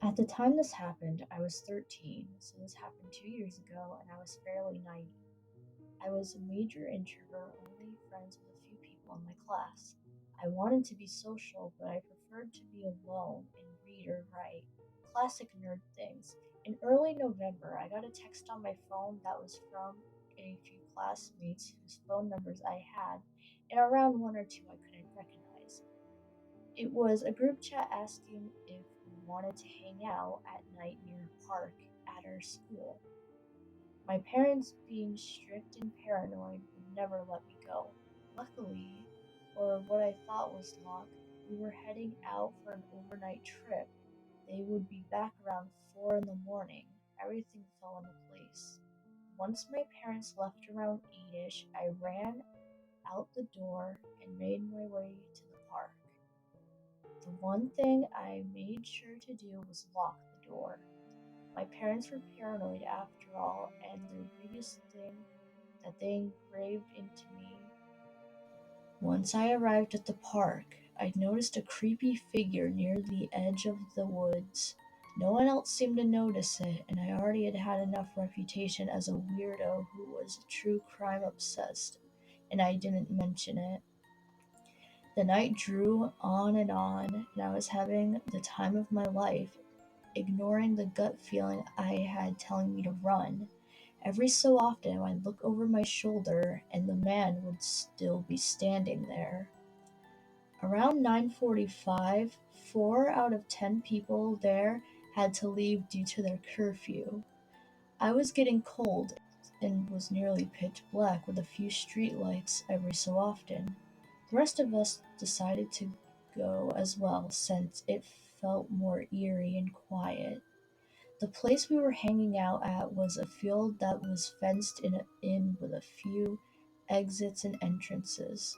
At the time this happened, I was 13, so this happened 2 years ago, and I was fairly naive. I was a major introvert, only friends with a few people in my class. I wanted to be social, but I preferred to be alone and read or write. Classic nerd things. In early November, I got a text on my phone that was from a few classmates whose phone numbers I had, and around one or two I couldn't recognize. It was a group chat asking if we wanted to hang out at night near a park at our school. My parents, being strict and paranoid, would never let me go. Luckily, or what I thought was luck, we were heading out for an overnight trip. They would be back around 4 in the morning. Everything fell into place. Once my parents left around 8ish, I ran out the door and made my way to the park. The one thing I made sure to do was lock the door. My parents were paranoid after all, and the biggest thing that they engraved into me. Once I arrived at the park, I noticed a creepy figure near the edge of the woods. No one else seemed to notice it, and I already had had enough reputation as a weirdo who was true crime obsessed, and I didn't mention it. The night drew on, and I was having the time of my life, ignoring the gut feeling I had telling me to run. Every so often, I'd look over my shoulder, and the man would still be standing there. Around 9:45, 4 out of 10 people there had to leave due to their curfew. I was getting cold and was nearly pitch black with a few street lights every so often. The rest of us decided to go as well since it felt more eerie and quiet. The place we were hanging out at was a field that was fenced in with a few exits and entrances.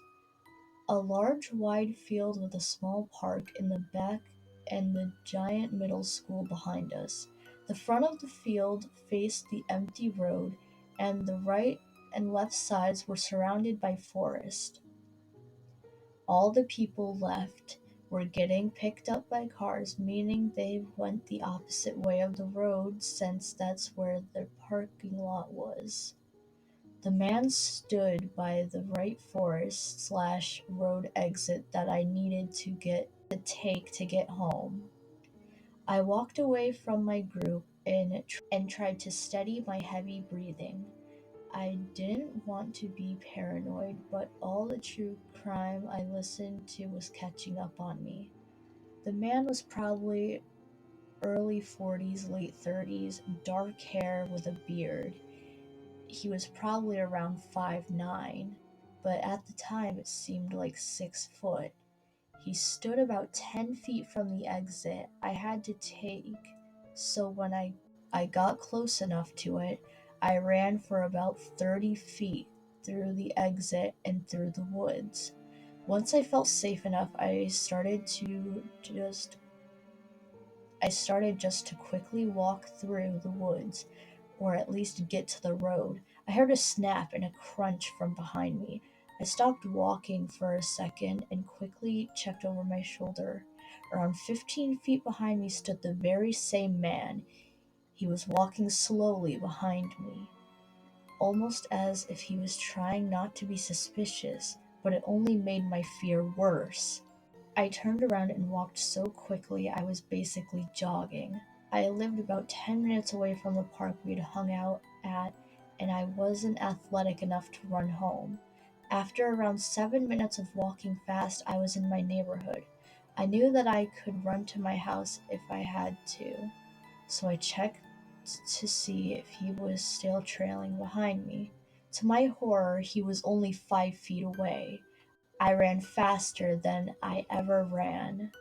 A large wide field with a small park in the back and the giant middle school behind us. The front of the field faced the empty road, and the right and left sides were surrounded by forest. All the people left were getting picked up by cars, meaning they went the opposite way of the road since that's where the parking lot was. The man stood by the right forest/road exit that I needed to take to get home. I walked away from my group and tried to steady my heavy breathing. I didn't want to be paranoid, but all the true crime I listened to was catching up on me. The man was probably early 40s, late 30s, dark hair with a beard. He was probably around 5'9", but at the time it seemed like 6 foot. He stood about 10 feet from the exit I had to take, so when I got close enough to it, I ran for about 30 feet through the exit and through the woods. Once I felt safe enough, I started just to quickly walk through the woods, or at least get to the road. I heard a snap and a crunch from behind me. I stopped walking for a second and quickly checked over my shoulder. Around 15 feet behind me stood the very same man. He was walking slowly behind me, almost as if he was trying not to be suspicious, but it only made my fear worse. I turned around and walked so quickly I was basically jogging. I lived about 10 minutes away from the park we'd hung out at, and I wasn't athletic enough to run home. After around 7 minutes of walking fast, I was in my neighborhood. I knew that I could run to my house if I had to, so I checked to see if he was still trailing behind me. To my horror, he was only 5 feet away. I ran faster than I ever ran.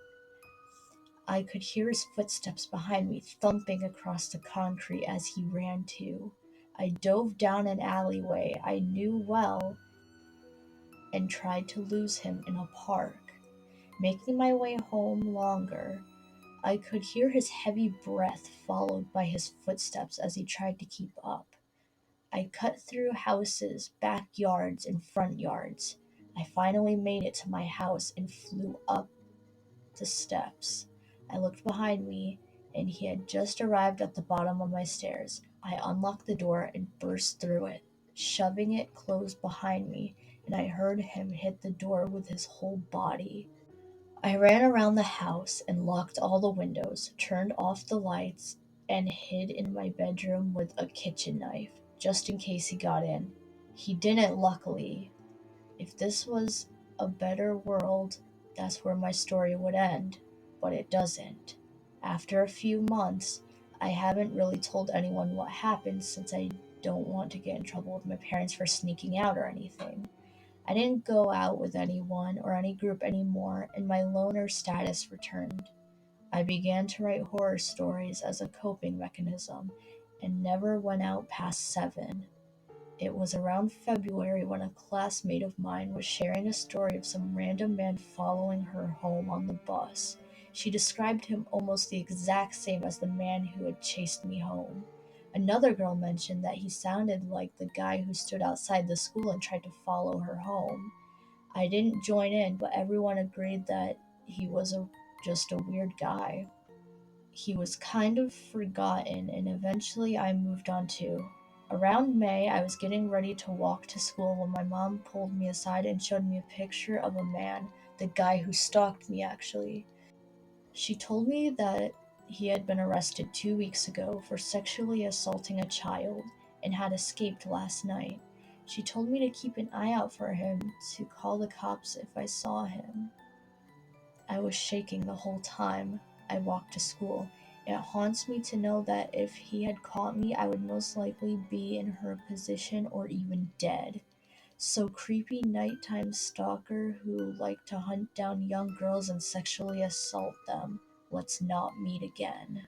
I could hear his footsteps behind me thumping across the concrete as he ran too. I dove down an alleyway I knew well and tried to lose him in a park. Making my way home longer, I could hear his heavy breath followed by his footsteps as he tried to keep up. I cut through houses, backyards, and front yards. I finally made it to my house and flew up the steps. I looked behind me and he had just arrived at the bottom of my stairs. I unlocked the door and burst through it, shoving it closed behind me, and I heard him hit the door with his whole body. I ran around the house and locked all the windows, turned off the lights, and hid in my bedroom with a kitchen knife, just in case he got in. He didn't, luckily. If this was a better world, that's where my story would end, but it doesn't. After a few months, I haven't really told anyone what happened since I don't want to get in trouble with my parents for sneaking out or anything. I didn't go out with anyone or any group anymore, and my loner status returned. I began to write horror stories as a coping mechanism and never went out past 7. It was around February when a classmate of mine was sharing a story of some random man following her home on the bus. She described him almost the exact same as the man who had chased me home. Another girl mentioned that he sounded like the guy who stood outside the school and tried to follow her home. I didn't join in, but everyone agreed that he was just a weird guy. He was kind of forgotten, and eventually I moved on too. Around May, I was getting ready to walk to school when my mom pulled me aside and showed me a picture of a man, the guy who stalked me actually. She told me that he had been arrested 2 weeks ago for sexually assaulting a child and had escaped last night. She told me to keep an eye out for him, to call the cops if I saw him. I was shaking the whole time I walked to school. It haunts me to know that if he had caught me, I would most likely be in her position or even dead. So creepy nighttime stalker who liked to hunt down young girls and sexually assault them. Let's not meet again.